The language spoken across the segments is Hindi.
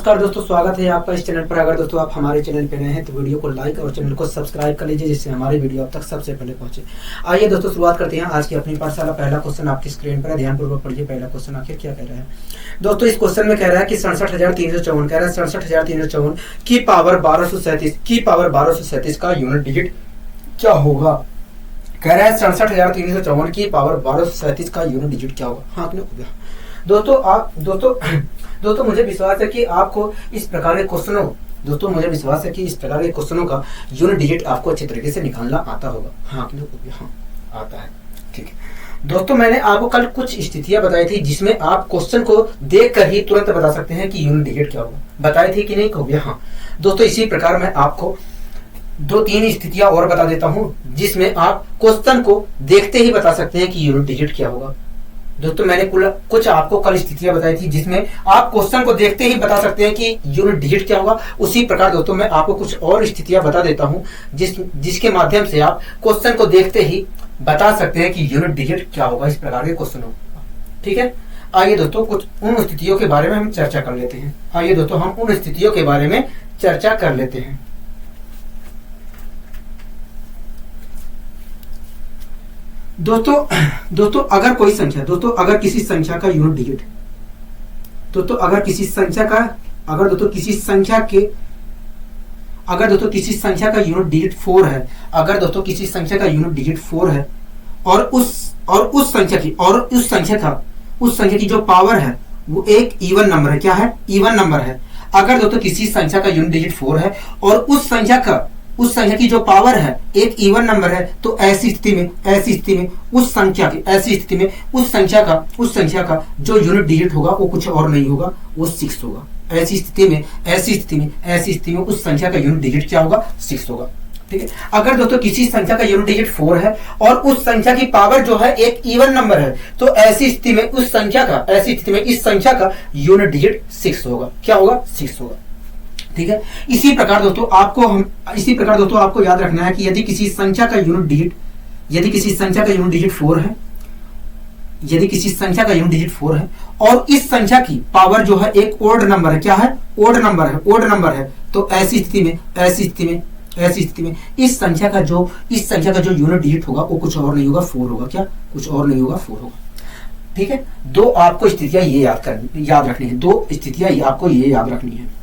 नमस्कार दोस्तों, स्वागत है आपका इस चैनल पर। अगर दोस्तों आप हमारे चैनल पर नए हैं तो वीडियो को लाइक और चैनल को सब्सक्राइब कर लीजिए, जिससे हमारी वीडियो आप तक सबसे पहले पहुंचे। आइए दोस्तों शुरुआत करते हैं आज की अपनी पाठशाला। पहला क्वेश्चन आपकी स्क्रीन पर है, ध्यानपूर्वक पढ़िए। पहला क्वेश्चन आखिर क्या कह रहा है दोस्तों। इस क्वेश्चन में कह रहा है कि 67,354 कह रहा है 67,354 की पावर 1237 का यूनिट डिजिट क्या होगा। कह रहा है 67,354 की पावर 1237 का यूनिट डिजिट क्या होगा। हाँ आपने हो गया दोस्तों मुझे विश्वास है कि आपको इस प्रकार के क्वेश्चनों का यूनिट डिजिट आपको अच्छे तरीके से निकालना आता होगा। हाँ आपने हो गया, हाँ आता है, ठीक है दोस्तों। मैंने आपको कल कुछ स्थितियां बताई थी जिसमें आप क्वेश्चन को देखकर ही तुरंत बता सकते हैं कि यूनिट डिजिट क्या होगा। बताई थी कि नहीं, हो गया हाँ दोस्तों। इसी प्रकार मैं आपको 2-3 स्थितियां और बता देता हूं जिसमें आप क्वेश्चन को देखते ही बता सकते हैं कि यूनिट डिजिट क्या होगा। दोस्तों मैंने कुछ आपको कल स्थितियां बताई थी जिसमें आप क्वेश्चन को देखते ही बता सकते हैं कि यूनिट डिजिट क्या होगा। उसी प्रकार दोस्तों मैं आपको कुछ और स्थितियां बता देता हूं जिसके माध्यम से आप क्वेश्चन को देखते ही बता सकते हैं कि यूनिट डिजिट क्या होगा इस प्रकार के क्वेश्चनों। ठीक है, आइए दोस्तों कुछ उन स्थितियों के बारे में हम चर्चा कर लेते हैं। आइए दोस्तों हम उन स्थितियों के बारे में चर्चा कर लेते हैं। दोस्तों अगर कोई संख्या अगर किसी संख्या का यूनिट डिजिट अगर किसी संख्या का यूनिट डिजिट 4 है, अगर दोस्तों किसी संख्या का यूनिट डिजिट 4 है और उस संख्या की जो पावर है वो एक इवन नंबर है। क्या है? इवन नंबर है। अगर दोस्तों किसी संख्या का यूनिट डिजिट 4 है और उस संख्या की जो पावर है एक इवन नंबर है, तो ऐसी स्थिति में उस संख्या का जो यूनिट डिजिट होगा वो कुछ और नहीं होगा, वो 6 होगा। ऐसी स्थिति में उस संख्या का यूनिट डिजिट क्या होगा? 6 होगा। ठीक है, अगर दोस्तों किसी संख्या का यूनिट डिजिट 4 है और उस संख्या की पावर जो है एक इवन नंबर है, तो ऐसी स्थिति में इस संख्या का यूनिट डिजिट 6 होगा। क्या होगा? 6 होगा। ठीक है, इसी प्रकार दोस्तों आपको याद रखना है कि यदि किसी संख्या का यूनिट डिजिट 4 है और इस संख्या की पावर जो है एक ओड नंबर है। क्या है? ओड नंबर है। तो ऐसी स्थिति में इस संख्या का जो यूनिट डिजिट होगा वो कुछ और नहीं होगा, 4 होगा। क्या? कुछ और नहीं होगा, 4 होगा। ठीक है, दो आपको स्थितियां ये याद रखनी है। 2 स्थितियां आपको ये याद रखनी है।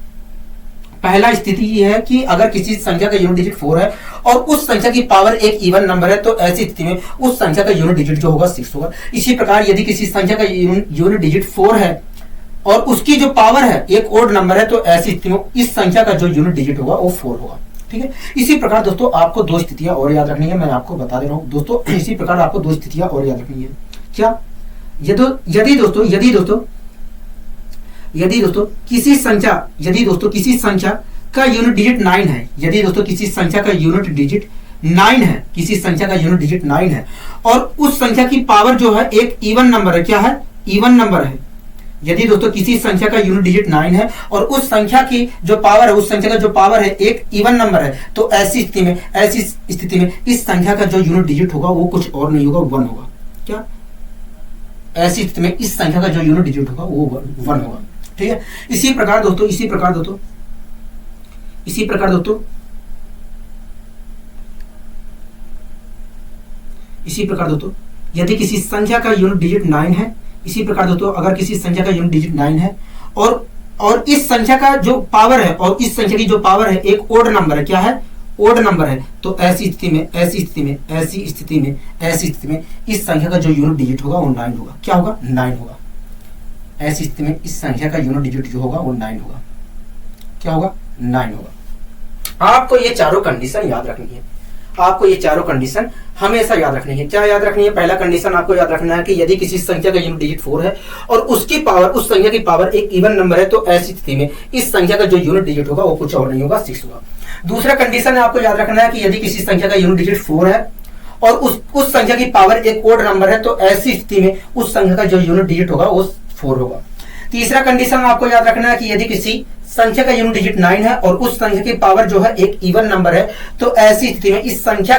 पहला स्थिति ये है कि अगर किसी संख्या का यूनिट डिजिट 4 है और उस संख्या की पावर एक इवन नंबर है, तो ऐसी स्थिति में उस संख्या का यूनिट डिजिट जो होगा 6 होगा। इसी प्रकार यदि किसी संख्या का यूनिट डिजिट 4 है और उसकी जो पावर है एक ओड नंबर है, तो ऐसी स्थिति में इस संख्या का जो यूनिट डिजिट होगा वो 4 होगा। ठीक है, इसी प्रकार दोस्तों आपको 2 स्थितियां और याद रखनी है। मैं आपको बता दे रहा हूं दोस्तों, इसी प्रकार आपको 2 स्थितियां और याद रखनी है। क्या? यदि दोस्तों किसी संख्या का यूनिट डिजिट 9 है, किसी संख्या का यूनिट डिजिट 9 है और उस संख्या की पावर जो है एक इवन नंबर है। क्या है? इवन नंबर है। यदि दोस्तों किसी संख्या का यूनिट डिजिट 9 है और उस संख्या की जो पावर है एक इवन नंबर है, तो ऐसी स्थिति में इस संख्या का जो यूनिट डिजिट होगा वो कुछ और नहीं होगा, 1 होगा। क्या? ऐसी स्थिति में इस संख्या का जो यूनिट डिजिट होगा वो 1 होगा। ठीक है, इसी प्रकार दोस्तों यदि किसी संख्या का यूनिट डिजिट 9 है, अगर किसी संख्या का यूनिट डिजिट 9 है और इस संख्या का जो पावर है और इस संख्या की जो पावर है एक ओड नंबर है। क्या है? ओड नंबर है। तो ऐसी स्थिति में इस संख्या का जो यूनिट डिजिट होगा वो 9 होगा। क्या होगा? 9 होगा। ऐसी स्थिति में इस संख्या का यूनिट डिजिट जो होगा वो 9 होगा। क्या होगा? 9 होगा। आपको ये चारों कंडीशन याद रखनी है। हमेशा याद रखनी है। क्या याद रखनी है? पहला कंडीशन आपको याद रखना है कि यदि किसी संख्या का यूनिट डिजिट 4 है और उस संख्या की पावर एक इवन नंबर है, तो ऐसी स्थिति में इस संख्या का जो यूनिट डिजिट होगा वो कुछ और नहीं होगा, 6 होगा। दूसरा कंडीशन आपको याद रखना है कि यदि किसी संख्या का यूनिट डिजिट 4 है और उस संख्या की पावर एक ओड नंबर है, तो ऐसी स्थिति में उस संख्या का जो यूनिट डिजिट होगा वो 4 होगा। तीसरा कंडीशन आपको याद रखना है कि यदि किसी संख्या का यूनिट डिजिट 9 है और उस संख्या की पावर जो है एक इवन नंबर है, तो ऐसी स्थिति में इस संख्या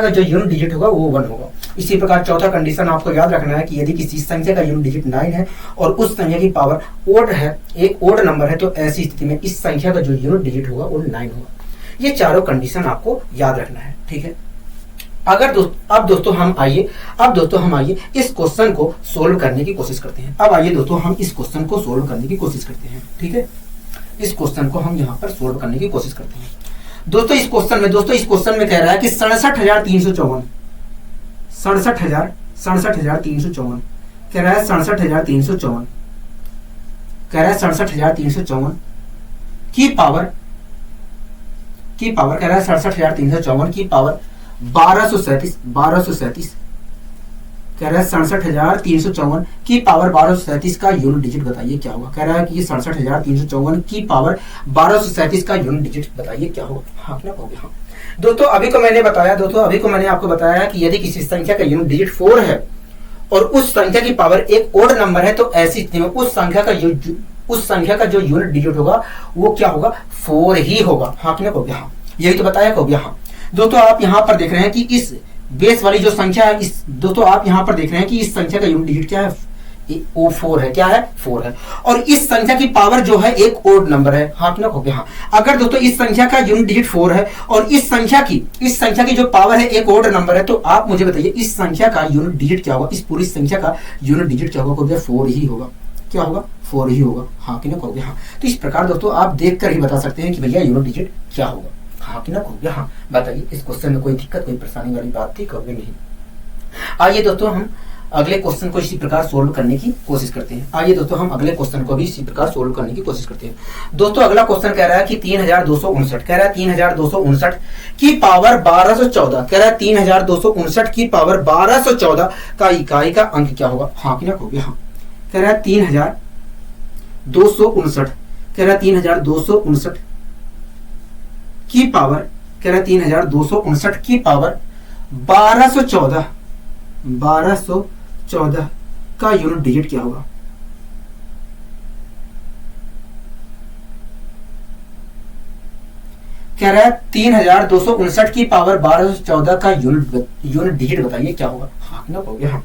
का जो यूनिट डिजिट होगा वो 1 होगा। इसी प्रकार चौथा कंडीशन आपको याद रखना है कि यदि किसी संख्या का यूनिट डिजिट 9 है और उस संख्या की पावर ओड है, एक ओड नंबर है, तो ऐसी स्थिति में इस संख्या का जो यूनिट डिजिट होगा वो 9 होगा। ये चारों कंडीशन आपको याद रखना है, ठीक है। अब दोस्तों हम आइए इस क्वेश्चन को सोल्व करने की कोशिश करते हैं। अब आइए दोस्तों हम इस क्वेश्चन को सोल्व करने की कोशिश करते हैं, ठीक है। इस क्वेश्चन को हम यहाँ पर सोल्व करने की कोशिश करते हैं। दोस्तों इस क्वेश्चन में कह रहा है कि 67,354 कह रहा है 67,354 की पावर कह रहा है 67,354 की पावर 1237 कह रहा है 67,354 की पावर 1237 का यूनिट डिजिट बताइए क्या होगा। कह रहा है कि 67,354 की पावर 1237 का यूनिट डिजिट बताइए क्या होगा। हाँ क्या हो गया। हाँ दोस्तों अभी को मैंने आपको बताया कि यदि किसी संख्या का यूनिट डिजिट 4 है और उस संख्या की पावर एक ओड नंबर है, तो ऐसी स्थिति में उस संख्या का जो यूनिट डिजिट होगा वो क्या होगा, 4 ही होगा। हाँ क्या हो गया। हाँ यही तो बताया हो गया। हाँ दोस्तों आप यहाँ पर देख रहे हैं कि इस बेस वाली जो संख्या है, इस संख्या का यूनिट डिजिट क्या है, वो 4 है। क्या है, 4 है। और इस संख्या की पावर जो है एक ओड नंबर है। हाँ क्लियर हो गया। हाँ अगर दोस्तों इस संख्या का यूनिट डिजिट 4 है और इस संख्या की जो पावर है एक ओड नंबर है, तो आप मुझे बताइए इस संख्या का यूनिट डिजिट क्या होगा, इस पूरी संख्या का यूनिट डिजिट क्या होगा, 4 ही होगा। क्या होगा, 4 ही होगा। हाँ क्लियर हो गया। हाँ तो इस प्रकार दोस्तों आप देख कर ही बता सकते हैं कि भैया यूनिट डिजिट क्या होगा। हाँ क्लियर हो गया। हाँ बताइए इस क्वेश्चन में कोई दिक्कत, कोई परेशानी वाली बात थी कभी नहीं। आइए दोस्तों हम अगले क्वेश्चन को इसी प्रकार सोल्व करने की कोशिश करते हैं। दोस्तों अगला क्वेश्चन कह रहा है कि 3,259 कह रहा है 3,259 की पावर 1214 कह रहा है 3,259 की पावर 1214 का इकाई का अंक क्या होगा। हाँ क्लियर हो गया। हाँ कह रहा है 3,259 कह रहा है 3,259 की पावर कह रहा है 3,259 की पावर 1214 का यूनिट डिजिट क्या होगा। कह रहा है 3,259 की पावर 1214 का यूनिट डिजिट बताइए क्या होगा। हाँ ना हो गया। हाँ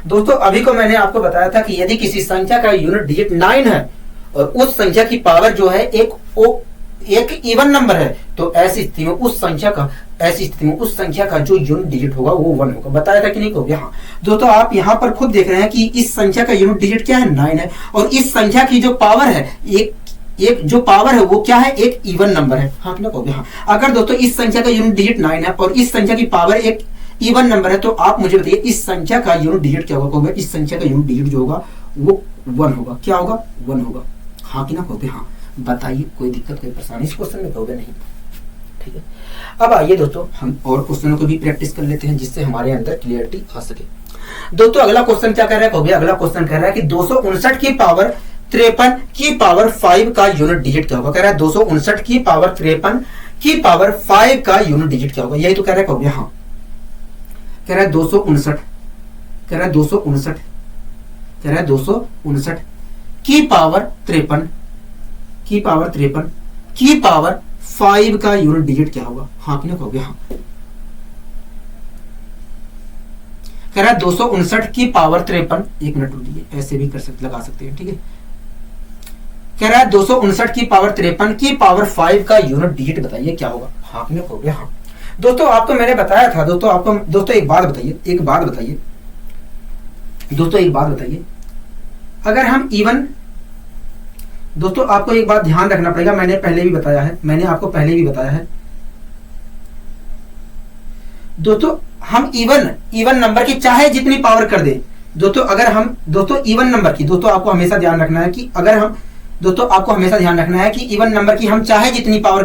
दोस्तों अभी को मैंने आपको बताया था कि यदि किसी संख्या का यूनिट डिजिट 9 है और उस संख्या की पावर जो है एक इवन नंबर है, तो ऐसी स्थिति में उस संख्या का जो यूनिट डिजिट होगा वो 1 होगा। बताया था कि नहीं हो गया। हाँ दोस्तों आप यहाँ पर खुद देख रहे हैं कि इस संख्या का यूनिट डिजिट क्या है, 9 है, और इस संख्या की जो पावर है एक जो पावर है वो क्या है, एक इवन नंबर है। हाँ क्लियर हो गया। हाँ अगर दोस्तों इस संख्या का यूनिट डिजिट 9 है और इस संख्या की पावर एक इवन नंबर है, तो आप मुझे बताइए इस संख्या का यूनिट डिजिट क्या होगा। इस संख्या का यूनिट डिजिट जो होगा वो 1 होगा। क्या होगा, 1 होगा। हाँ क्लियर हो गया। हाँ बताइए कोई दिक्कत, कोई परेशानी इस क्वेश्चन में होगा नहीं। ठीक है अब आइए दोस्तों हम और क्वेश्चनों को भी प्रैक्टिस कर लेते हैं जिससे हमारे अंदर क्लियरिटी आ सके। दोस्तों अगला क्वेश्चन क्या कह रहा है हो गया। अगला क्वेश्चन कह रहा है कि 259 की पावर 53 की पावर 5 का यूनिट डिजिट क्या होगा। कह रहा है 259 की पावर 53 की पावर 5 का यूनिट डिजिट क्या होगा। यही तो कह रहा है हो गया। हाँ कह रहा है 259 की पावर 53 की पावर 5 का यूनिट डिजिट क्या होगा। हाँ क्लियर हो गया। हाँ कह रहा है 259 की पावर 53, 1 मिनट रुकिए, ऐसे भी लगा सकते हैं। ठीक है कह रहा है 259 की पावर 53 की पावर 5 का यूनिट डिजिट बताइए क्या होगा। हाँ क्लियर हो गया। हाँ दोस्तों आपको मैंने बताया था दोस्तों एक बात बताइए अगर हम इवन, दोस्तों आपको एक बात ध्यान रखना पड़ेगा, मैंने आपको पहले भी बताया है दोस्तों, हम इवन नंबर की चाहे जितनी पावर कर दे दोस्तों, अगर हम इवन नंबर की आपको हमेशा ध्यान रखना है कि इवन नंबर की हम चाहे जितनी पावर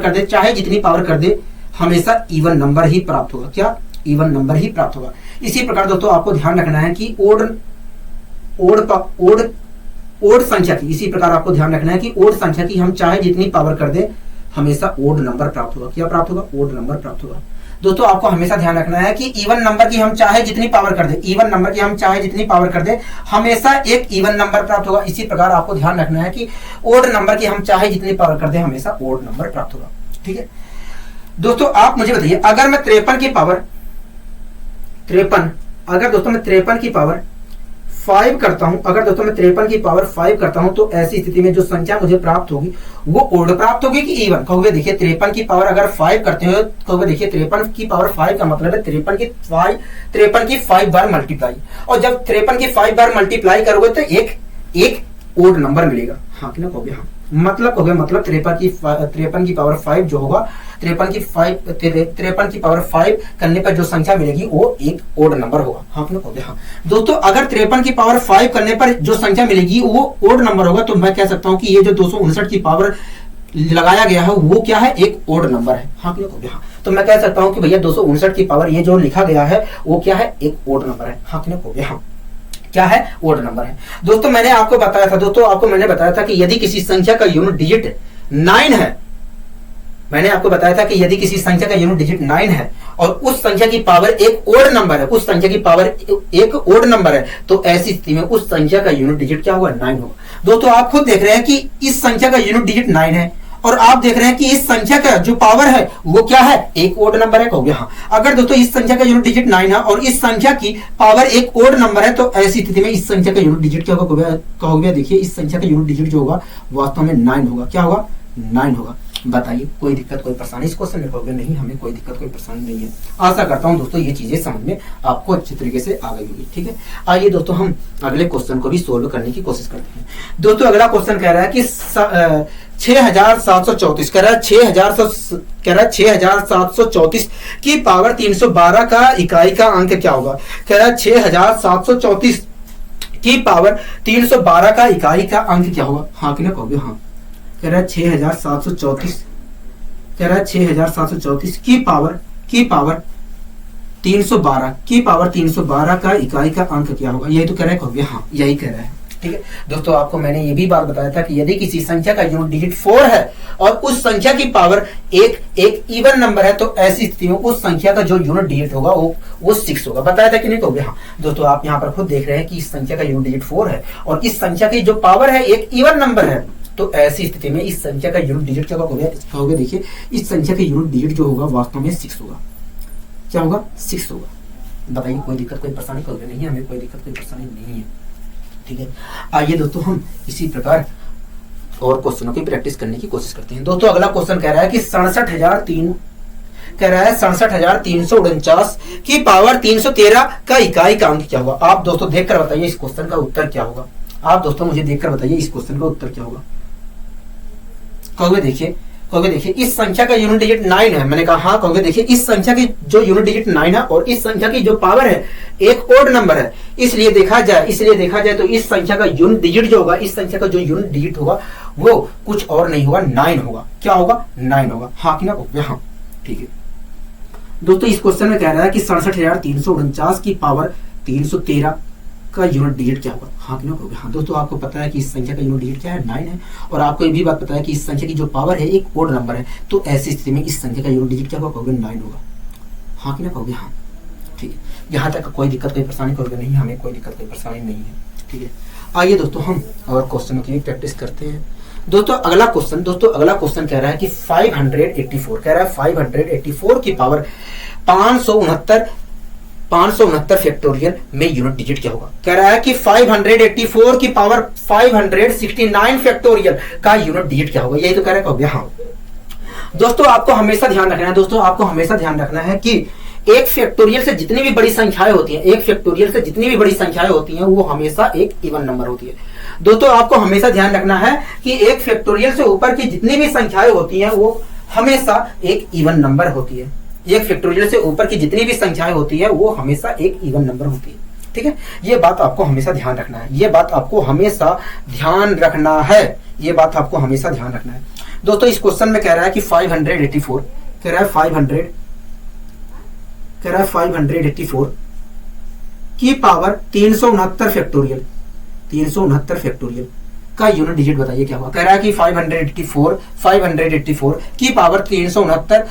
कर दे हमेशा इवन नंबर ही प्राप्त होगा। क्या, इवन नंबर ही प्राप्त होगा। इसी प्रकार दोस्तों आपको ध्यान रखना है कि ओड संख्या की, इसी प्रकार आपको ध्यान रखना है कि ओड संख्या की हम चाहे जितनी पावर कर दे हमेशा ओड नंबर प्राप्त होगा। क्या प्राप्त होगा, ओड नंबर प्राप्त होगा। दोस्तों आपको हमेशा ध्यान रखना है कि इवन नंबर की हम चाहे जितनी पावर कर दे हमेशा एक इवन नंबर प्राप्त होगा। इसी प्रकार आपको ध्यान रखना है कि ओड नंबर की हम चाहे जितनी पावर कर दे हमेशा ओड नंबर प्राप्त होगा। ठीक है दोस्तों आप मुझे बताइए अगर मैं 53 की पावर अगर दोस्तों मैं 53 की पावर 5 करता हूं, अगर दोस्तों मैं 53 की पावर 5 करता हूं, तो ऐसी स्थिति में जो संख्या मुझे प्राप्त होगी वो ओड प्राप्त होगी कि इवन। कहोगे देखिए 53 की पावर अगर 5 करते हो, कहोगे देखिए 53 की पावर 5 का मतलब है 53 की 5 बार मल्टीप्लाई, और जब 53 की 5 बार मल्टीप्लाई करोगे तो एक ओड नंबर मिलेगा। हाँ कि ना कहोगे? हाँ मतलब हो गया, मतलब 53 की पावर 5 जो होगा, 53 की पावर 5 करने पर जो संख्या मिलेगी वो एक ओड नंबर होगा। हाँ कि ना कहोगे? हाँ दोस्तों, अगर 53 की पावर 5 करने पर जो संख्या मिलेगी वो ओड नंबर होगा, तो मैं कह सकता हूं कि ये जो 259 की पावर लगाया गया है वो क्या है? एक ओड नंबर है। हाँ कि ना कहोगे? हाँ तो मैं कह सकता हूं कि भैया 259 की पावर ये जो लिखा गया है वो क्या है? एक ओड नंबर है। हाँ कि ना कहोगे? हाँ क्या है? ओड नंबर है। दोस्तों मैंने आपको बताया था, दोस्तों आपको मैंने बताया था कि यदि किसी संख्या का यूनिट डिजिट 9 है, मैंने आपको बताया था कि यदि किसी संख्या का यूनिट डिजिट 9 है और उस संख्या की पावर एक ओड नंबर है, उस संख्या की पावर एक ओड नंबर है, तो ऐसी स्थिति में उस संख्या का यूनिट डिजिट क्या होगा? 9 होगा। दोस्तों आप खुद देख रहे हैं कि इस संख्या का यूनिट डिजिट 9 है और आप देख रहे हैं कि इस संख्या का जो पावर है वो क्या है? एक ओड नंबर है। कहोगे हाँ। अगर दोस्तों इस संख्या का यूनिट डिजिट 9 है और इस संख्या की पावर एक ओड नंबर है, तो ऐसी स्थिति में इस संख्या का यूनिट डिजिट क्या होगा? कहोगे देखिए इस संख्या का यूनिट डिजिट जो होगा वास्तव में 9 होगा। क्या होगा? 9 होगा। बताइए कोई दिक्कत कोई परेशानी इस क्वेश्चन में? कहोगे नहीं, हमें कोई दिक्कत कोई परेशानी नहीं है। आशा करता हूं दोस्तों ये चीजें समझ में आपको अच्छी तरीके से आ गई होगी। ठीक है, आइए दोस्तों हम अगले क्वेश्चन को भी सोल्व करने की कोशिश करते हैं। दोस्तों अगला क्वेश्चन कह रहा है कि 6734 कह रहा है 6734 की पावर 312 का इकाई का अंक क्या होगा? कह रहा है 6734 की पावर 312 का इकाई का अंक क्या होगा? हाँ कि ना कहोगे? हाँ कह रहा है 6734, कह रहा है 6734 की पावर 312 का इकाई का अंक क्या होगा? यही तो कह रहा है। कहोगे हाँ यही कह रहा है। ठीक है दोस्तों, आपको मैंने ये भी बात बताया था कि यदि किसी संख्या का यूनिट डिजिट 4 है और उस संख्या की पावर एक इवन नंबर है, तो ऐसी स्थिति में उस संख्या का जो यूनिट डिजिट होगा वो 6 होगा। बताया था कि नहीं? कहोगे हाँ। दोस्तों आप यहाँ पर खुद देख रहे हैं कि इस संख्या का यूनिट डिजिट 4 है और इस संख्या की जो पावर है एक इवन नंबर है, तो ऐसी स्थिति में इस संख्या का यूनिट डिजिट क्या होगा? देखिए इस संख्या का यूनिट डिजिट जो होगा वास्तव में 6 होगा। क्या होगा? 6 होगा। बताइए कोई दिक्कत कोई परेशानी? कहोगे नहीं, हमें कोई दिक्कत कोई परेशानी नहीं है। ठीक है, आइए दोस्तों हम इसी प्रकार और क्वेश्चनों की प्रैक्टिस करने की कोशिश करते हैं। दोस्तों अगला क्वेश्चन कह रहा है कि 67,349 की पावर 313 का इकाई का अंक क्या होगा? आप दोस्तों देखकर बताइए इस क्वेश्चन का उत्तर क्या होगा? आप दोस्तों मुझे देखकर बताइए इस क्वेश्चन का उत्तर क्या होगा? कहोगे देखिए इस संख्या का यूनिट डिजिट 9 है। मैंने कहा हाँ। कहोगे देखिए इस संख्या की जो यूनिट डिजिट 9 है और इस संख्या की जो पावर है एक ओड नंबर है, इसलिए देखा जाए तो इस संख्या का यूनिट डिजिट जो होगा, इस संख्या का जो यूनिट डिजिट होगा वो कुछ और नहीं होगा, 9 होगा। क्या होगा? 9 होगा। हाँ कि ना कहोगे? हाँ ठीक है दोस्तों, इस क्वेश्चन में कह रहा है कि 67,349 की पावर 313 का यूनिट डिजिट क्या होगा? हाँ कि ना कहोगे? हाँ दोस्तों आपको पता है कि इस संख्या का यूनिट डिजिट क्या है? 9 है और आपको ये भी बात पता है कि इस संख्या की जो पावर है एक ओड नंबर है, तो ऐसी स्थिति में इस संख्या का यूनिट डिजिट क्या होगा? कहोगे 9 होगा। हाँ कि ना कहोगे? हाँ ठीक है, यहाँ तक कोई दिक्कत कोई परेशानी? कहोगे नहीं, हमें कोई दिक्कत कोई परेशानी नहीं है। ठीक है, आइए दोस्तों हम और क्वेश्चनों की प्रैक्टिस करते हैं। दोस्तों अगला क्वेश्चन कह रहा है कि 584 कह रहा है 584 की पावर 569 फैक्टोरियल में यूनिट डिजिट क्या होगा? कह रहा है कि 584 की पावर 569 फैक्टोरियल का यूनिट डिजिट क्या होगा? यही तो कह रहा है। कहोगे हाँ। दोस्तों आपको हमेशा ध्यान रखना है कि एक फैक्टोरियल से जितनी भी बड़ी संख्याएं होती हैं वो हमेशा एक इवन नंबर होती है। दोस्तों आपको हमेशा ध्यान रखना है कि एक फैक्टोरियल से ऊपर की जितनी भी संख्याएं होती हैं वो हमेशा एक इवन नंबर होती है। एक फैक्टोरियल से ऊपर की जितनी भी संख्याएं होती है वो हमेशा एक इवन नंबर होती है। ठीक है, ये बात आपको हमेशा ध्यान रखना है। दोस्तों इस क्वेश्चन में कह रहा है कि 584 कह रहा है 584 की पावर 369 फैक्टोरियल का यूनिट डिजिट बताइए क्या होगा? कह रहा है कि 584 की पावर 369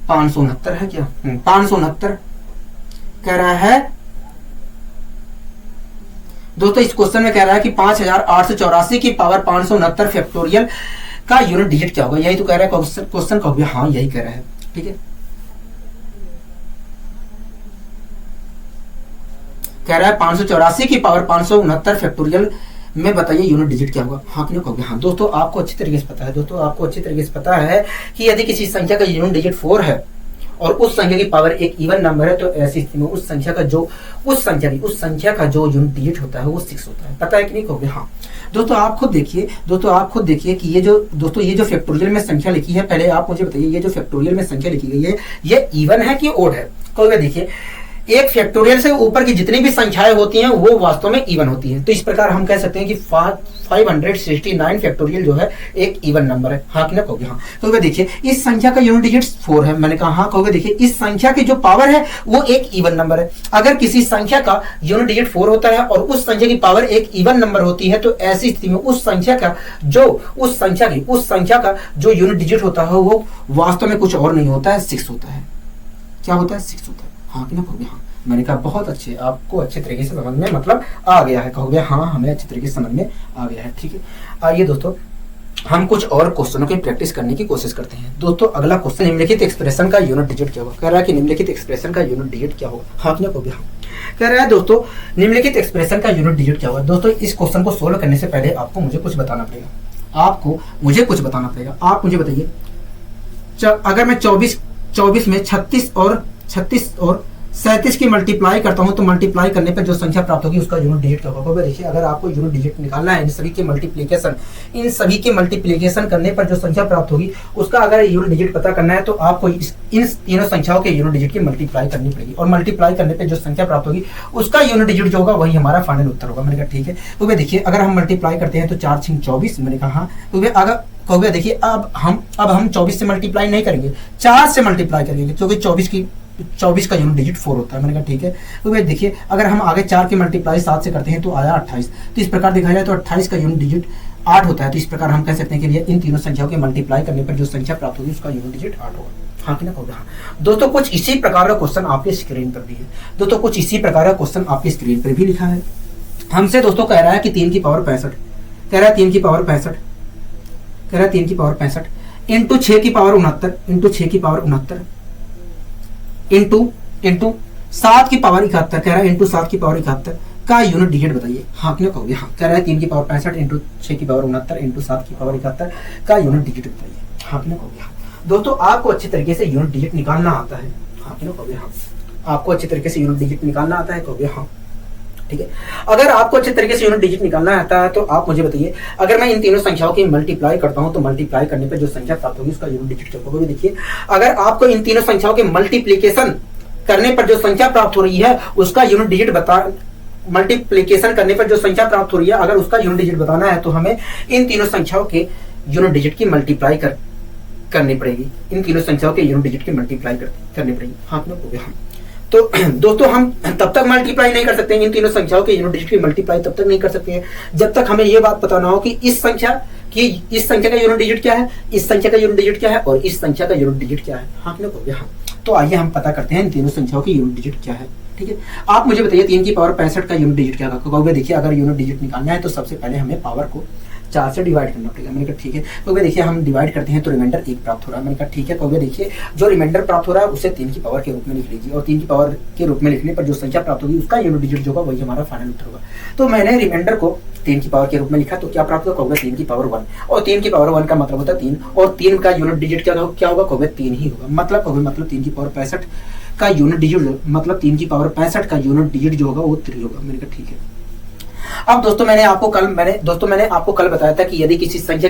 569 है क्या? 569 कह रहा है। दोस्तों इस क्वेश्चन में कह रहा है कि 5884 की पावर 569 फैक्टोरियल का यूनिट डिजिट क्या होगा? यही तो कह रहा है क्वेश्चन का। हाँ, यही कह रहा है। ठीक है, कह रहा है 584 की पावर 569 फैक्टोरियल में बताइए यूनिट डिजिट क्या होगा। हाँ कि नहीं कहोगे हाँ। दोस्तों आपको अच्छी तरीके से पता है, दोस्तों आपको अच्छी तरीके से पता है कि यदि किसी संख्या का यूनिट डिजिट 4 है और उस संख्या की पावर एक इवन नंबर है, तो ऐसी स्थिति में उस संख्या का जो यूनिट डिजिट होता है वो 6 होता है। पता है कि नहीं कहोगे हाँ। दोस्तों आप खुद देखिए कि ये जो फैक्टोरियल में संख्या लिखी है, पहले आप मुझे बताइए ये जो फैक्टोरियल में संख्या लिखी गई है ये इवन है कि ओड है। कहोगे देखिए एक फैक्टोरियल से ऊपर की जितनी भी संख्याएं होती हैं वो वास्तव में इवन होती हैं। तो इस प्रकार हम कह सकते हैं कि 569 फैक्टोरियल जो है एक इवन नंबर है। हाँ कि ना कहोगे हाँ। तो देखिए इस संख्या का यूनिट डिजिट 4 है, मैंने कहा हाँ। कहोगे देखिए इस संख्या की जो पावर है वो एक इवन नंबर है। अगर किसी संख्या का यूनिट डिजिट 4 होता है और उस संख्या की पावर एक इवन नंबर होती है, तो ऐसी स्थिति में उस संख्या का जो यूनिट डिजिट होता है वो वास्तव में कुछ और नहीं होता है, 6 होता है। क्या होता है? 6 होता है। हाँ कि ना कहोगे हाँ। मैंने कहा बहुत अच्छे, आपको अच्छे तरीके से समझ में मतलब आ गया है। कहोगे हाँ हमें अच्छे तरीके से समझ में आ गया है। ठीक है, आइए दोस्तों हम कुछ और क्वेश्चनों की प्रैक्टिस करने की कोशिश करते हैं। दोस्तों अगला क्वेश्चन, निम्नलिखित एक्सप्रेशन का यूनिट डिजिट क्या होगा। कह रहा है कि निम्नलिखित एक्सप्रेशन का यूनिट डिजिट क्या होगा। हाँ कि ना कहोगे हाँ। कह रहा है दोस्तों निम्नलिखित एक्सप्रेशन का यूनिट डिजिट क्या होगा। दोस्तों इस क्वेश्चन को सोल्व करने से पहले आपको मुझे कुछ बताना पड़ेगा। आप मुझे बताइए अगर मैं 24 में 36 और 37 की मल्टीप्लाई करता हूं तो मल्टीप्लाई करने पर जो संख्या प्राप्त होगी उसका यूनिट डिजिट क्या होगा। देखिए अगर आपको यूनिट डिजिट निकालना है इन सभी के मल्टीप्लिकेशन करने पर जो संख्या प्राप्त होगी उसका अगर यूनिट डिजिट पता करना है तो आपको इन तीनों संख्याओं के यूनिट डिजिट की मल्टीप्लाई करनी पड़ेगी और मल्टीप्लाई करने पर जो संख्या प्राप्त होगी उसका यूनिट डिजिट जो होगा वही हमारा फाइनल उत्तर होगा। मैंने कहा ठीक है। तो वे देखिए अगर हम मल्टीप्लाई करते हैं तो 4 6 24, मैंने कहा हाँ। तो वे अगर कहोगे देखिए अब हम 24 से मल्टीप्लाई नहीं करेंगे, 4 से मल्टीप्लाई करेंगे क्योंकि 24 का यूनिट डिजिट 4 होता है। मैंने कहा ठीक है। तो भाई देखिए अगर हम आगे 4 की मल्टीप्लाई 7 से करते हैं तो आया 28। तो इस प्रकार देखा जाए तो 28 का यूनिट डिजिट 8 होता है। तो इस प्रकार हम कह सकते हैं कि इन तीनों संख्याओं के मल्टीप्लाई करने पर जो संख्या प्राप्त होगी उसका यूनिट डिजिट 8 होगा। हाँ कि ना कहोगे हाँ। दोस्तों कुछ इसी प्रकार का क्वेश्चन आपके स्क्रीन पर भी है। दोस्तों कुछ इसी प्रकार का क्वेश्चन आपकी स्क्रीन पर भी लिखा है। हमसे दोस्तों कह रहा है कि 3 की पावर 65, कह रहा है 3 की पावर 65 इंटू 6 की पावर 69 इंटू 7 की पावर 71, कह रहा है इंटू 7 की पावर 71 का यूनिट डिजिट बताइए। हाँ क्यों कहोगे हाँ। कह रहा है 3 की पावर 65 इंटू 6 की पावर 69 इंटू 7 की पावर 71 का यूनिट डिजिट बताइए। हाँ क्यों कहोगे हाँ। दोस्तों आपको अच्छे तरीके से यूनिट डिजिट निकालना आता है। हाँ क्यों कहोगे हाँ। आपको अच्छे तरीके से यूनिट डिजिट निकालना आता है, कहोगे हाँ। ठीक है, अगर आपको अच्छे तरीके से यूनिट डिजिट निकालना आता है तो आप मुझे बताइए अगर मैं इन तीनों संख्याओं की मल्टीप्लाई करता हूं तो मल्टीप्लाई करने पर जो संख्या प्राप्त होगी उसका यूनिट डिजिट क्या होगा। देखिए अगर आपको इन तीनों संख्याओं के मल्टीप्लिकेशन करने पर जो संख्या प्राप्त हो रही है उसका यूनिट डिजिट मल्टीप्लिकेशन करने पर जो संख्या प्राप्त हो रही है अगर उसका यूनिट डिजिट बताना है तो हमें इन तीनों संख्याओं के यूनिट डिजिट की मल्टीप्लाई करनी पड़ेगी। इन तीनों संख्याओं के यूनिट डिजिट की मल्टीप्लाई करनी पड़ेगी। हाँ हो गया हम। तो दोस्तों हम तब तक मल्टीप्लाई नहीं कर सकते हैं, इन तीनों संख्याओं के यूनिट डिजिट की मल्टीप्लाई तब तक नहीं कर सकते हैं जब तक हमें ये बात पता ना हो कि इस संख्या का यूनिट डिजिट क्या है, इस संख्या का यूनिट डिजिट क्या है और इस संख्या का यूनिट डिजिट क्या है। हाँ हो गया हाँ। तो आइए हम पता करते हैं इन तीनों संख्याओं की यूनिट डिजिट क्या है। ठीक है, आप मुझे बताइए 3 की पावर 65 का यूनिट डिजिट क्या होगा। देखिए अगर यूनिट डिजिट निकालना है तो सबसे पहले हमें पावर को 4 से डिवाइड करना पड़ेगा। मैंने कहा ठीक है। तो देखिए हम डिवाइड करते हैं तो रिमाइंडर 1 प्राप्त हो रहा है। मैंने कहा ठीक है। तो देखिए जो रिमाइंडर प्राप्त हो रहा है उसे 3 की पावर के रूप में लिख लीजिए और 3 की पावर के रूप में लिखने पर जो संख्या प्राप्त होगी उसका यूनिट डिजिट जो होगा वही हमारा फाइनल उत्तर होगा। तो मैंने रिमाइंडर को 3 की पावर के रूप में लिखा तो क्या प्राप्त होगा 3 की पावर 1 और 3 की पावर 1 का मतलब होता है 3 और 3 का यूनिट डिजिट क्या होगा 3 ही होगा। मतलब 3 की पावर 65 का यूनिट डिजिट मतलब 3 की पावर 65 का यूनिट डिजिट जो होगा वो 3 होगा। मैंने कहा ठीक है। अब दोस्तों मैंने आपको कल बताया था कि यदि किसी संख्या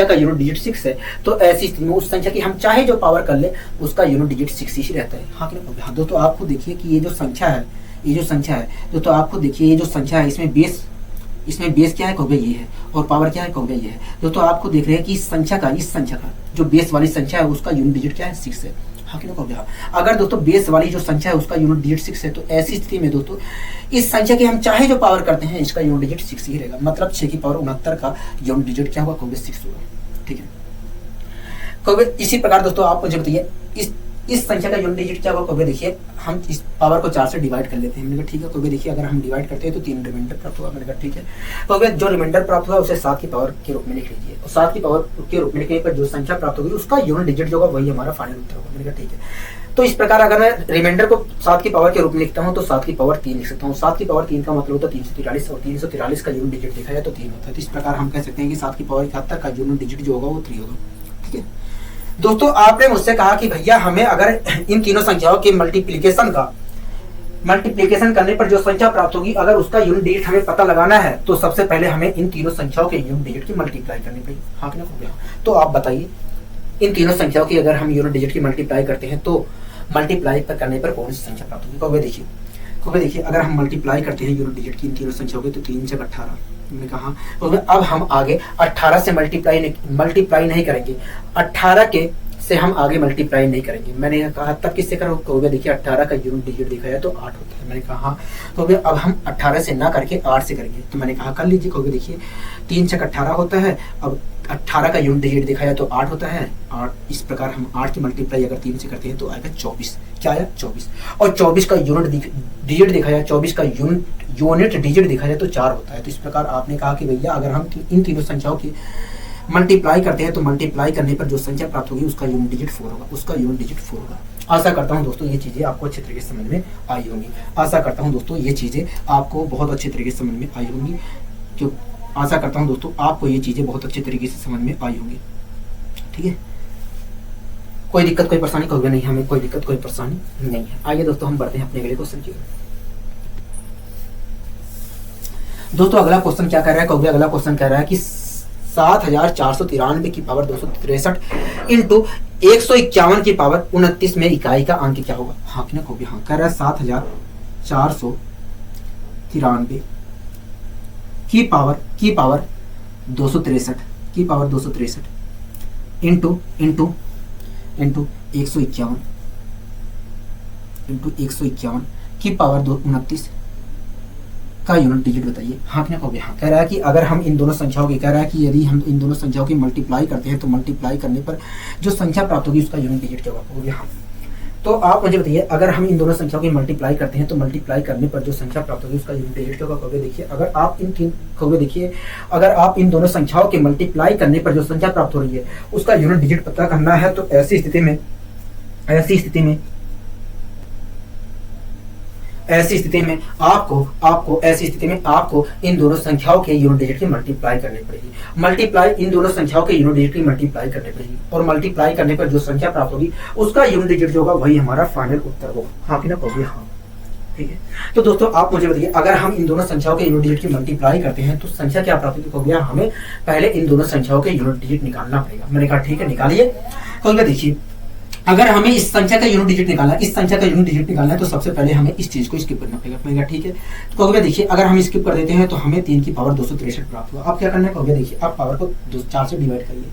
का यूनिट डिजिट 6 है तो ऐसी स्थिति में उस संख्या की हम चाहे जो पावर कर ले उसका यूनिट डिजिट 6 ही रहता है। हाँ हाँ। दोस्तों आपको देखिए कि ये जो संख्या है दोस्तों आपको देखिए ये जो संख्या है इसमें बेस क्या है कहोगे ये है और पावर क्या है कहोगे ये है। दोस्तों आपको देख रहे हैं कि इस संख्या का जो बेस वाली संख्या है उसका यूनिट डिजिट क्या है 6 है। हाँ कहोगे हाँ। अगर दोस्तों बेस वाली जो संख्या है उसका यूनिट डिजिट 6 है तो ऐसी स्थिति में दोस्तों इस संख्या की हम चाहे जो पावर करते हैं इसका यूनिट डिजिट 6 ही रहेगा। मतलब 6 की पावर 69 का यूनिट डिजिट क्या होगा कहोगे 6 होगा। ठीक है, कहोगे इसी प्रकार दोस्तों आप मुझे बताइए इस संख्या का यूनिट डिजिट क्या होगा, कहोगे देखिए हम इस पावर को 4 से डिवाइड कर लेते हैं। मैंने कहा ठीक है। कहोगे देखिए अगर हम डिवाइड करते हैं तो 3 रिमाइंडर प्राप्त होगा। मैंने कहा ठीक है। कहोगे जो रिमाइंडर प्राप्त होगा उसे 7 की पावर के रूप में लिख लीजिए, और 7 की पावर के रूप में लिखने पर जो संख्या प्राप्त होगी उसका यूनिट डिजिट जो होगा वही हमारा फाइनल उत्तर होगा। मैंने कहा ठीक है। तो इस प्रकार अगर मैं रिमाइंडर को 7 की पावर के रूप में लिखता हूँ तो 7 की पावर 3 लिख सकता हूँ। 7 की पावर 3 का मतलब होता है 343, और 343 का यूनिट डिजिट देखा जाए तो 3 होता है। तो इस प्रकार हम कह सकते हैं कि 7 की पावर 71 का यूनिट डिजिट जो होगा वो 3 होगा। ठीक है दोस्तों, आपने मुझसे कहा कि भैया हमें अगर इन तीनों संख्याओं के मल्टीप्लीकेशन करने पर जो संख्या प्राप्त होगी अगर उसका यूनिट डिजिट हमें पता लगाना है तो सबसे पहले हमें इन तीनों संख्याओं के यूनिट डिजिट की मल्टीप्लाई करनी पड़ेगी। हाँ कि ना हो गया। तो आप बताइए इन तीनों संख्याओं की अगर हम यूनिट डिजिट की मल्टीप्लाई करते हैं तो मल्टीप्लाई करने पर कौन सी संख्या प्राप्त होगी। कहोगे देखिए अगर हम मल्टीप्लाई करते हैं यूनिट डिजिट की इन तीनों संख्याओं के तो 3 से 18 हमने कहा। अब हम आगे 18 से मल्टीप्लाई नहीं करेंगे, 18 के से हम आगे मल्टीप्लाई नहीं करेंगे। मैंने कहा तब किससे करो, कहोगे देखिए 18 का यूनिट डिजिट दिखा जाए तो 8 होता है। मैंने कहा तो अब हम 18 से ना करके 8 से करेंगे। तो मैंने कहा कर लीजिए। कहोगे देखिए 3 से 18 होता है, अब 18 का यूनिट डिजिट दिखा जाए तो 8 होता है। 8 इस प्रकार हम 8 की मल्टीप्लाई अगर 3 से करते हैं तो आएगा 24। क्या आया 24, और 24 का यूनिट डिजिट दिखा जाए, 24 का यूनिट डिजिट दिखा जाए तो 4 होता है। तो इस प्रकार आपने कहा कि भैया अगर हम इन तीनों संख्याओं की मल्टीप्लाई करते हैं तो मल्टीप्लाई करने पर जो संख्या प्राप्त होगी उसका यूनिट डिजिट 4 होगा, उसका यूनिट डिजिट 4 होगा। आशा करता हूं दोस्तों ये चीजें आपको अच्छे तरीके से समझ में आई होंगी। आशा करता हूं दोस्तों ये चीजें आपको बहुत अच्छे तरीके से समझ में आई होंगी। क्यों आशा करता हूं दोस्तों आपको ये चीजें बहुत अच्छे तरीके से समझ में आई होंगी। ठीक है, कोई दिक्कत कोई परेशानी कहोगे नहीं, हमें कोई दिक्कत कोई परेशानी नहीं है। आइए दोस्तों हम बढ़ते हैं अपने अगले क्वेश्चन की ओर। दोस्तों अगला क्वेश्चन क्या कह रहा है, कहोगे अगला क्वेश्चन कह रहा है कि 7493 की पावर 263 इंटू 151 की पावर 29 में इकाई का अंक क्या होगा। हाँ कि ना कहोगे हाँ। कह रहा है 7493 की पावर 263 की पावर 263 इंटू 151 की पावर 29 का यूनिट डिजिट बताइए। हाँ क्या कहोगे हाँ। कह रहा है कि अगर हम इन दोनों संख्याओं की, कह रहा है कि यदि हम इन दोनों संख्याओं की मल्टीप्लाई करते हैं तो मल्टीप्लाई करने पर जो संख्या प्राप्त होगी उसका यूनिट डिजिट क्या होगा। कहोगे हाँ। तो आप मुझे बताइए अगर हम इन दोनों संख्याओं की मल्टीप्लाई करते हैं तो मल्टीप्लाई करने पर जो संख्या प्राप्त होगी उसका यूनिट डिजिट क्या होगा। कहोगे देखिए अगर आप इन दोनों संख्याओं के मल्टीप्लाई करने पर जो संख्या प्राप्त हो रही है उसका यूनिट डिजिट पता करना है तो ऐसी स्थिति में आपको इन दोनों संख्याओं के यूनिट डिजिट की मल्टीप्लाई करनी पड़ेगी। इन दोनों संख्याओं के यूनिट डिजिट की मल्टीप्लाई करनी पड़ेगी, और मल्टीप्लाई करने पर जो संख्या प्राप्त होगी उसका यूनिट डिजिट जो होगा वही हमारा फाइनल उत्तर होगा। हाँ कि ना कहोगे हाँ। ठीक है, तो दोस्तों आप मुझे बताइए अगर हम इन दोनों संख्याओं के यूनिट डिजिट की मल्टीप्लाई करते हैं तो संख्या क्या प्राप्त होगी। कहोगे हमें पहले इन दोनों संख्याओं के यूनिट डिजिट निकालना पड़ेगा। मैंने कहा ठीक है निकालिए। कहोगे देखिए अगर हमें इस संख्या का यूनिट डिजिट निकालना है तो सबसे पहले हमें इस चीज को स्किप करना पड़ेगा। मैंने कहा ठीक है। तो कहोगे देखिए अगर हम स्किप कर देते हैं तो हमें 3 की पावर 263 प्राप्त हुआ। अब क्या करना है, कहोगे देखिए आप पावर को 4 से डिवाइड करिए।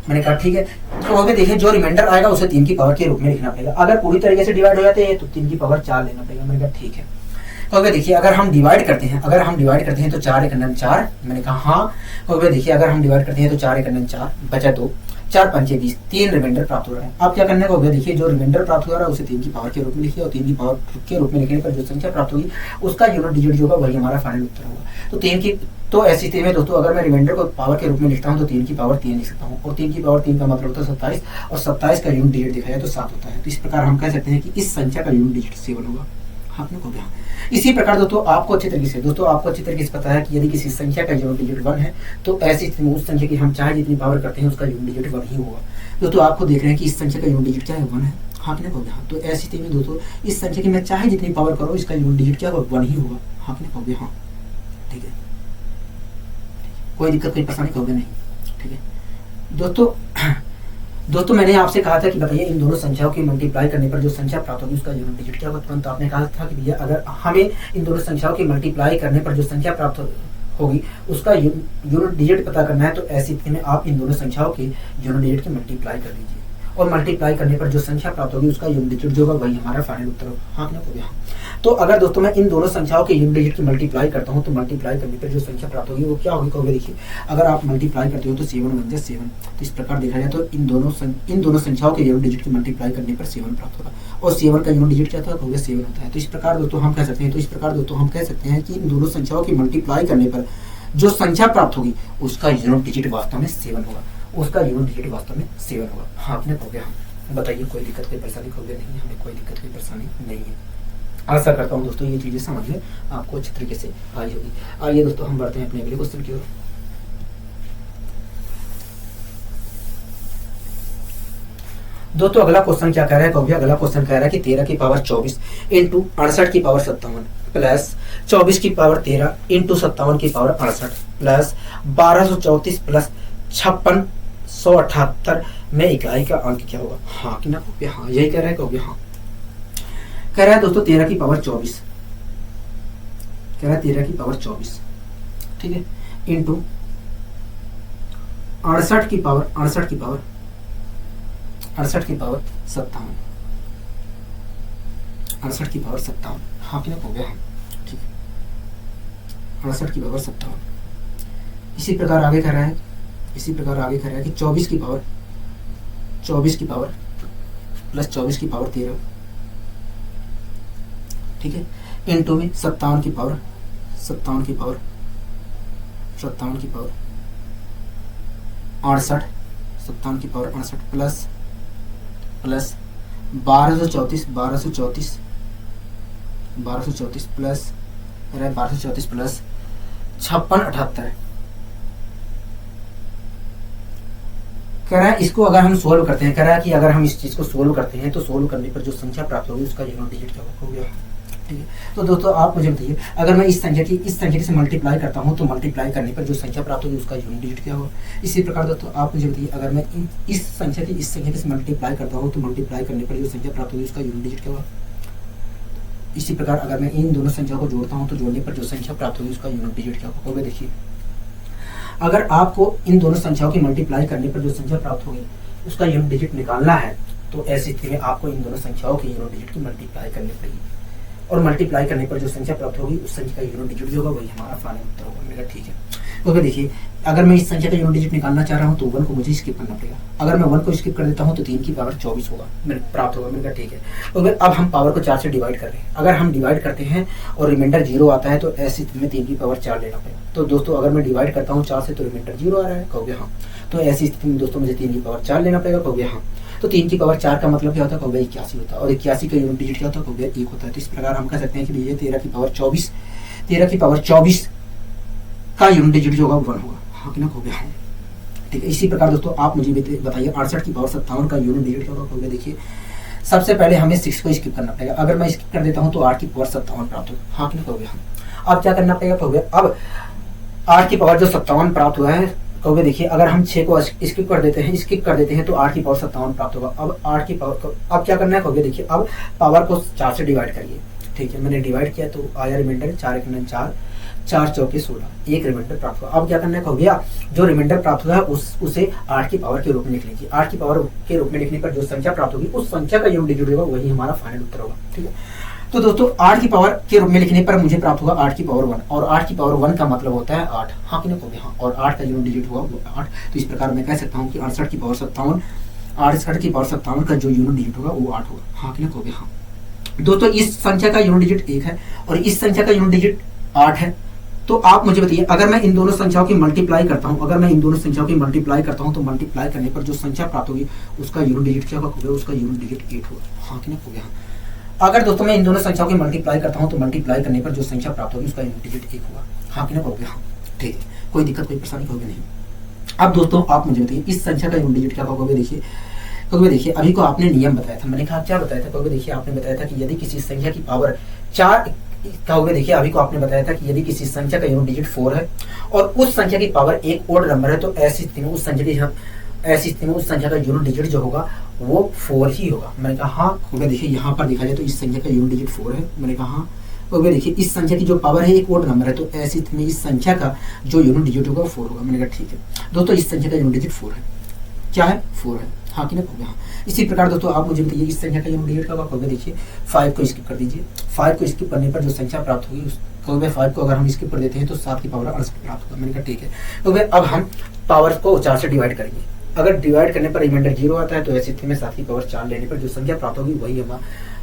मैंने कहा ठीक है। तो कहोगे देखिए जो रिमाइंडर आएगा उसे 3 की पावर के रूप में लिखना पड़ेगा। अगर पूरी तरीके से डिवाइड हो जाते हैं तो 3 की पावर 4 लेना पड़ेगा। मैंने कहा ठीक है। कहोगे देखिए अगर हम डिवाइड करते हैं तो 4 × 4। मैंने कहा हाँ। कहोगे देखिए अगर हम डिवाइड करते हैं तो 4 × 4 बचा 2, 4 × 5 = 20, 3 रिमाइंडर प्राप्त हो रहा है। अब क्या करने को होगा, देखिए जो रिमाइंडर प्राप्त हो रहा है उसे 3 की पावर के रूप में लिखिए, और 3 की पावर के रूप में लिखने पर जो संख्या प्राप्त होगी उसका यूनिट डिजिट जो होगा वही हमारा फाइनल उत्तर होगा। तो ऐसी स्थिति में दोस्तों अगर मैं रिमाइंडर को पावर के रूप में लिखता हूँ तो 3 की पावर 3 लिख सकता हूँ, और 3 की पावर 3 का मतलब होता है 27, और 27 का यूनिट डिजिट दिखाया तो 7 होता है। तो इस प्रकार हम कह सकते हैं कि इस संख्या का यूनिट डिजिट 7 होगा। आपने को हाँ। इसी प्रकार दोस्तों आपको अच्छे तरीके से पता है कि यदि किसी संख्या का यूनिट डिजिट 1 है तो ऐसी स्थिति में उस संख्या की हम चाहे जितनी पावर करते हैं उसका यूनिट डिजिट 1 ही होगा। दोस्तों आपको देख रहे हैं कि इस संख्या का यूनिट डिजिट क्या है, 1 है। हाँ ने कहोगे हाँ। तो ऐसी स्थिति में दोस्तों इस संख्या की मैं चाहे जितनी पावर करो इसका यूनिट डिजिट क्या होगा, 1 ही होगा। हाँ ने कहोगे हाँ। ठीक है, कोई दिक्कत कोई परेशानी कहोगे नहीं। ठीक है दोस्तों मैंने आपसे कहा था कि बताइए इन दोनों संख्याओं की मल्टीप्लाई करने पर जो संख्या प्राप्त होगी उसका यूनिट डिजिट क्या होगा। तुरंत आपने कहा था कि भैया अगर हमें इन दोनों संख्याओं की मल्टीप्लाई करने पर जो संख्या प्राप्त होगी उसका यूनिट डिजिट पता करना है तो ऐसी स्थिति में आप इन दोनों संख्याओं के यूनिट डिजिट की मल्टीप्लाई कर लीजिए, और मल्टीप्लाई करने पर जो संख्या प्राप्त होगी उसका यूनिट डिजिट जो होगा वही हमारा फाइनल उत्तर होगा। हाँ कि ना हो गया। तो अगर दोस्तों मैं इन दोनों संख्याओं के यूनिट डिजिट की मल्टीप्लाई करता हूँ तो मल्टीप्लाई करने पर जो संख्या प्राप्त होगी वो क्या होगी कहोगे। देखिए अगर आप मल्टीप्लाई करते हो तो 7 बन जाए 7। तो इस प्रकार देखा जाए तो इन दोनों संख्याओं के यूनिट डिजिट की मल्टीप्लाई करने पर 7 प्राप्त होगा। और 7 का यूनिट डिजिट क्या था कहोगे 7 होता है। तो इस प्रकार दोस्तों हम कह सकते हैं कि इन दोनों संख्याओं की मल्टीप्लाई करने पर जो संख्या प्राप्त होगी उसका यूनिट डिजिट वास्तव में 7 होगा। हाँ आपने कहोगे हाँ। बताइए कोई दिक्कत कोई परेशानी कहोगे नहीं, हमें कोई दिक्कत कोई परेशानी नहीं है। आशा करता हूँ दोस्तों ये चीजें समझ में आपको अच्छी तरीके से आई होगी। आइए दोस्तों हम बढ़ते हैं अपने अगले क्वेश्चन की ओर। दोस्तों अगला क्वेश्चन क्या कह रहा है कहोगे। अगला क्वेश्चन कह रहा है कि 13 की पावर 24 इंटू 68 की पावर 57 प्लस 24 की पावर 13 इंटू 57 की पावर 68 प्लस 1234 प्लस 5678 में इकाई का अंक क्या होगा। हाँ कि ना कहोगे हाँ। यही कह रहा है कहोगे हाँ। कह रहा है दोस्तों 13 की पावर 24 ठीक है इंटू 68 की पावर 57 68 की पावर 57। हाँ कि ना कहोगे हाँ ठीक है 68 की पावर 57। इसी प्रकार आगे कह रहा है कि 24 की पावर प्लस 24 की पावर 13 ठीक है इंटू में 57 की पावर 68 प्लस 1234 प्लस 5678 कह रहा है इसको अगर हम सोल्व करते हैं। कह रहा है कि अगर हम इस चीज को सोल्व करते हैं तो सोल्व करने पर जो संख्या प्राप्त होगी उसका यूनिट डिजिट क्या होगा। ठीक है तो दोस्तों आप मुझे बताइए अगर मैं इस संख्या से मल्टीप्लाई करता हूं तो मल्टीप्लाई करने पर जो संख्या प्राप्त होगी उसका यूनिट डिजिट क्या होगा। इसी प्रकार दोस्तों आप मुझे बताइए अगर मैं इस संख्या से मल्टीप्लाई करता हूं तो मल्टीप्लाई करने पर जो संख्या प्राप्त होगी उसका यूनिट डिजिट क्या होगा। इसी प्रकार अगर मैं इन दोनों संख्या को जोड़ता हूं तो जोड़ने पर जो संख्या प्राप्त होगी उसका यूनिट डिजिट क्या होगा। देखिए अगर आपको इन दोनों संख्याओं की मल्टीप्लाई करने पर जो संख्या प्राप्त होगी उसका यूनिट डिजिट निकालना है तो ऐसी स्थिति में आपको इन दोनों संख्याओं की यूनिट डिजिट की मल्टीप्लाई करनी पड़ेगी और मल्टीप्लाई करने पर जो संख्या प्राप्त होगी उस संख्या का यूनिट डिजिट जो होगा वही हमारा फाइनल उत्तर होगा। मेरा ठीक है तो देखिए अगर मैं इस संख्या का यूनिट डिजिट निकालना चाह रहा हूँ तो 1 को मुझे स्किप करना पड़ेगा। अगर मैं 1 को स्किप कर देता हूँ तो 3 की पावर 24 होगा मेरे प्राप्त होगा। मेरा ठीक है तो अब हम पावर को 4 से डिवाइड कर रहे हैं। अगर हम डिवाइड करते हैं और रिमाइंडर 0 आता है तो ऐसी स्थिति में 3 की पावर 4 लेना पड़ेगा। तो दोस्तों अगर मैं डिवाइड करता हूँ 4 से तो रिमाइंडर 0 आ रहा है कहोगे हाँ। तो ऐसी स्थिति में दोस्तों मुझे 3 की पावर 4 लेना पड़ेगा कहोगे हाँ। तो 3 की पावर 4 का मतलब क्या होता है कहोगे 81 होता है और 81 का यूनिट डिजिट क्या होता है कहोगे 1 होता है। तो इस प्रकार हम कह सकते हैं कि भैया 13 की पावर 24 का यूनिट डिजिट जो होगा 1 होगा। हाँ कि ना कहोगे हाँ ठीक है। इसी प्रकार दोस्तों आप मुझे बताइए 68 की पावर 57 का यूनिट डिजिट क्या होगा कहोगे। देखिए सबसे पहले हमें 6 को स्किप करना पड़ेगा। अगर मैं स्किप कर देता हूँ तो 8 की पावर 57 प्राप्त होगा। हाँ कि ना कहोगे हाँ। अब क्या करना पड़ेगा कहोगे अब 8 की पावर जो 57 प्राप्त हुआ है कहोगे देखिए अगर हम 6 को स्किप कर देते हैं तो 8 की पावर 57 प्राप्त होगा। अब 8 की पावर अब क्या करना है कहोगे देखिए अब पावर को 4 से डिवाइड करिए। ठीक है मैंने डिवाइड किया तो आया रिमाइंडर 4 1 4 4 चौके 16 एक रिमाइंडर प्राप्त हुआ। अब क्या करना है कहोगे जो रिमाइंडर प्राप्त हुआ है उसे 8 की पावर के रूप में लिख लीजिए। 8 की पावर के रूप में लिखने पर जो संख्या प्राप्त होगी उस संख्या का यूनिट डिजिट होगा वही हमारा फाइनल उत्तर होगा। ठीक है तो दोस्तों 8 की पावर के रूप में लिखने पर मुझे प्राप्त होगा 8 की पावर 1 और 8 की पावर 1 का मतलब होता है 8। हाँ कि ना कहोगे हाँ और 8 का यूनिट डिजिट होगा वो 8। तो इस प्रकार मैं कह सकता हूँ कि 68 की पावर 57 का जो यूनिट डिजिट होगा वो 8 होगा। हाँ कि ना कहोगे हाँ। दोस्तों इस संख्या का यूनिट डिजिट 1 है और इस संख्या का यूनिट डिजिट 8 है। तो आप मुझे बताइए अगर मैं इन दोनों संख्याओं की मल्टीप्लाई करता हूं तो मल्टीप्लाई करने पर जो संख्या प्राप्त होगी उसका यूनिट डिजिट क्या होगा। उसका यूनिट डिजिट 8 होगा। हाँ कि ना कहोगे हाँ। अगर दोस्तों मैं इन दोनों संख्याओं की मल्टीप्लाई करता हूं तो मल्टीप्लाई करने पर जो संख्या प्राप्त होगी उसका यूनिट डिजिट 1 होगा। हाँ कि ना कहोगे हाँ ठीक है कोई दिक्कत कोई परेशानी कहोगे नहीं। अब दोस्तों आप मुझे बताइए इस संख्या का यूनिट डिजिट क्या कहोगे। देखिए अभी को आपने नियम बताया था। मैंने कहा क्या बताया था कहोगे देखिए आपने बताया था कि यदि किसी संख्या की पावर 4 कहोगे देखिए अभी को आपने बताया था कि यदि किसी संख्या का यूनिट डिजिट 4 है और उस संख्या की पावर एक ओड नंबर है तो ऐसी स्थिति में उस संख्या का यूनिट डिजिट जो होगा वो 4 ही होगा। मैंने कहा हाँ कहोगे देखिए यहाँ पर देखा जाए तो इस संख्या का यूनिट डिजिट 4 है। मैंने कहा हाँ कहोगे देखिए इस संख्या की जो पावर है एक ओड नंबर है तो ऐसी स्थिति में इस संख्या का जो यूनिट डिजिट होगा वो 4 होगा। मैंने कहा ठीक है दोस्तों इस संख्या का यूनिट डिजिट 4 है। क्या है 4 है, हाँ कि ना कहोगे हाँ। इसी प्रकार दोस्तों आप मुझे बताइए इस संख्या का यूनिट डिजिट कब कहोगे, देखिए 5 को स्किप कर दीजिए, 5 को स्किप करने पर जो संख्या प्राप्त होगी कहोगे 5 को अगर हम स्किप कर देते हैं तो 7 की पावर 68 प्राप्त होगा। मैंने कहा ठीक है, तो अब हम पावर को 4 से डिवाइड करेंगे, अगर डिवाइड करने पर रिमाइंडर 0 आता है तो ऐसी स्थिति में 7 की पावर 4 लेने पर जो संख्या प्राप्त होगी वही हमारा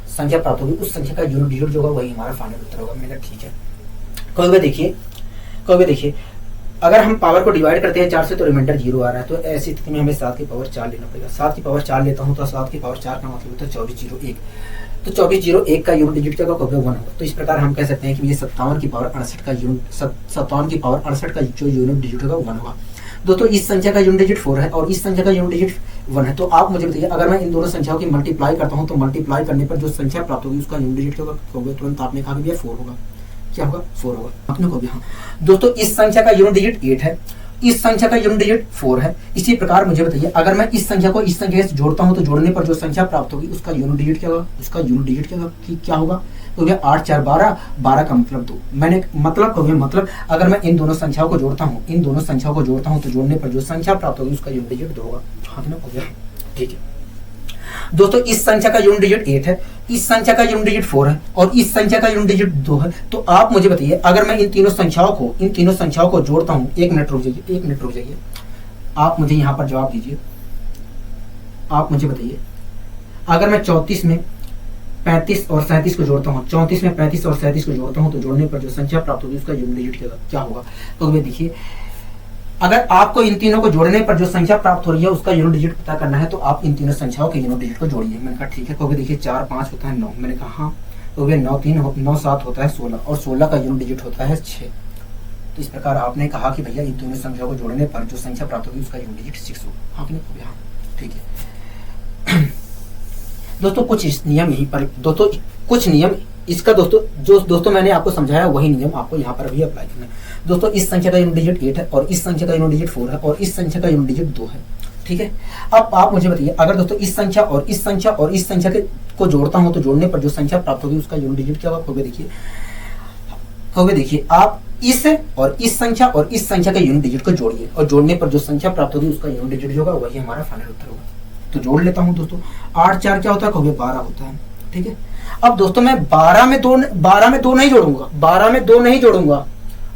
संख्या प्राप्त होगी, उस संख्या का यूनिट डिजिट जो होगा वही हमारा फाइनल उत्तर होगा। मैंने कहा ठीक है, कहोगे देखिए अगर हम पावर को डिवाइड करते हैं 4 से तो रिमाइंडर 0 आ रहा है, तो ऐसी स्थिति में हमें 7 की पावर 4 लेना पड़ेगा। 7 की पावर 4 लेता हूं तो 7 की पावर 4 का मतलब होता है 2401, तो 2401 का यूनिट डिजिट क्या होगा 1 होगा। तो इस प्रकार हम कह सकते हैं कि ये 57 की पावर 68 का यूनिट 57 की पावर 68 का जो यूनिट डिजिट होगा 1 होगा। दोस्तों इस संख्या का यूनिट डिजिट 4 है और इस संख्या का यूनिट डिजिट 1 है, तो आप मुझे बताइए अगर मैं इन दोनों संख्याओं की मल्टीप्लाई करता हूं तो मल्टीप्लाई करने पर जो संख्या प्राप्त होगी उसका यूनिट डिजिट क्या होगा, तुरंत आपने कहा कि 4 होगा, क्या होगा 4 होगा, आपने कहा हाँ। दोस्तों इस संख्या का यूनिट डिजिट 8 है, इस संख्या का यूनिट डिजिट 4 है। इसी प्रकार मुझे बताइए अगर मैं इस संख्या को इस संख्या से जोड़ता हूं तो जोड़ने पर जो संख्या प्राप्त होगी उसका यूनिट डिजिट क्या होगा, उसका यूनिट डिजिट क्या होगा, तो भैया 8 4 12, 12 का मतलब 2। मैंने मतलब अगर मैं इन दोनों संख्याओं को जोड़ता हूं तो जोड़ने पर जो संख्या प्राप्त होगी उसका यूनिट डिजिट 2 होगा, हाँ ना हो गया, ठीक है। दोस्तों इस संख्या का यूनिट डिजिट 8 है, इस संख्या का यूनिट डिजिट 4 है और इस संख्या का यूनिट डिजिट 2 है, तो आप मुझे बताइए अगर मैं इन तीनों संख्याओं को जोड़ता हूं, एक मिनट रुक जाइए, आप मुझे यहां पर जवाब दीजिए, आप मुझे बताइए अगर मैं 34 में 35 और 37 को जोड़ता हूँ, 34 में 35 और 37 को जोड़ता हूँ तो जोड़ने पर जो संख्या प्राप्त होगी उसका यूनिट डिजिट क्या होगा। तो देखिए अगर आपको इन तीनों को जोड़ने पर जो संख्या प्राप्त हो रही है उसका यूनिट डिजिट पता करना है तो आप इन तीनों संख्याओं के यूनिट डिजिट को जोड़िए। मैंने कहा ठीक है, कहोगे देखिए 4 5 होता है 9, मैंने कहा हाँ, तो 9 3 9 7 होता है 16 और 16 का यूनिट डिजिट होता है 6। तो इस प्रकार आपने कहा कि भैया इन दोनों संख्याओं को जोड़ने पर जो संख्या प्राप्त होगी उसका यूनिट डिजिट 6 होगा, हाँ कि नहीं, हाँ ठीक है। दोस्तों कुछ नियम यहीं पर, कुछ नियम इसका दोस्तों मैंने आपको समझाया वही नियम आपको यहाँ पर भी अप्लाई करना है। दोस्तों इस संख्या का यूनिट डिजिट 8 है और इस संख्या का यूनिट डिजिट 4 है और इस संख्या का यूनिट डिजिट 2 है, ठीक है। अब आप मुझे बताइए अगर दोस्तों इस संख्या और इस संख्या और इस संख्या को जोड़ता हूं तो जोड़ने पर जो संख्या प्राप्त होगी उसका यूनिट डिजिट क्या होगा, कहोगे देखिए आप इस और इस संख्या और इस संख्या के यूनिट डिजिट को जोड़िए और जोड़ने पर जो संख्या प्राप्त होगी उसका यूनिट डिजिट होगा वही हमारा फाइनल उत्तर होगा। तो जोड़ लेता हूं दोस्तों, 8 4 क्या होता है, कहोगे 12 होता है, ठीक है। अब दोस्तों मैं 12 में 2 नहीं जोड़ूंगा,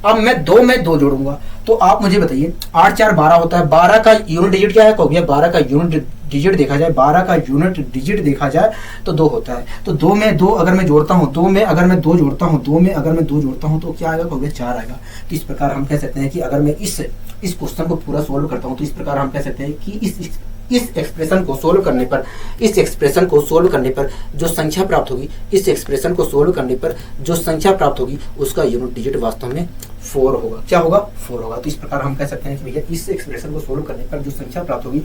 अब मैं 2 में 2 जोड़ूंगा। तो आप मुझे बताइए 8 4 12 होता है, 12 का यूनिट डिजिट क्या है, कहोगे 12 का यूनिट डिजिट देखा जाए, 12 का यूनिट डिजिट देखा जाए तो 2 होता है। तो 2 में 2 अगर मैं जोड़ता हूँ, 2 में अगर मैं 2 जोड़ता हूँ तो क्या आएगा, कहोगे 4 आएगा। तो इस प्रकार हम कह सकते हैं कि अगर मैं इस क्वेश्चन को पूरा सोल्व करता हूँ तो इस प्रकार हम कह सकते हैं कि इस एक्सप्रेशन को सोल्व करने पर जो संख्या प्राप्त होगी उसका यूनिट डिजिट वास्तव में 4 होगा, क्या होगा 4 होगा। तो इस प्रकार हम कह सकते हैं कि भैया इस एक्सप्रेशन को सोल्व करने पर जो संख्या प्राप्त होगी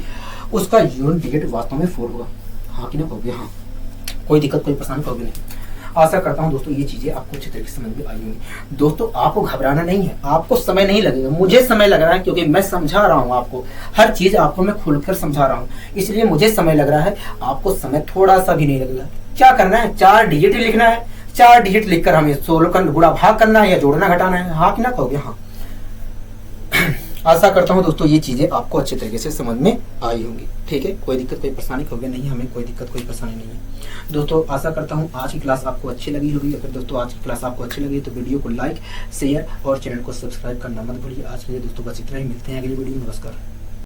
उसका यूनिट डिजिट वास्तव में 4 होगा, हाँ कि ना कहोगे हाँ। कोई दिक्कत कोई परेशानी कहोगे नहीं। आशा करता हूं दोस्तों ये चीजें आपको अच्छे तरीके से समझ में आई होंगी। दोस्तों आपको घबराना नहीं है, आपको समय नहीं लगेगा, मुझे समय लग रहा है क्योंकि मैं समझा रहा हूं आपको, हर चीज आपको मैं खुलकर समझा रहा हूं, इसलिए मुझे समय लग रहा है, आपको समय थोड़ा सा भी नहीं लगेगा। क्या करना है, 4 डिजिट लिखना है, 4 डिजिट लिखकर हमें 16 का गुणा भाग करना है या जोड़ना घटाना है, हाँ कि ना कहोगे हाँ। आशा करता हूँ दोस्तों ये चीजें आपको अच्छे तरीके से समझ में आई होंगी, ठीक है। कोई दिक्कत कोई परेशानी कहोगे नहीं, हमें कोई दिक्कत कोई परेशानी नहीं है। दोस्तों आशा करता हूँ आज की क्लास आपको अच्छी लगी होगी। अगर दोस्तों आज की क्लास आपको अच्छी लगी तो वीडियो को लाइक शेयर और चैनल को सब्सक्राइब करना मत भूलिए। आज के लिए दोस्तों बस इतना ही, मिलते हैं अगली वीडियो में। नमस्कार।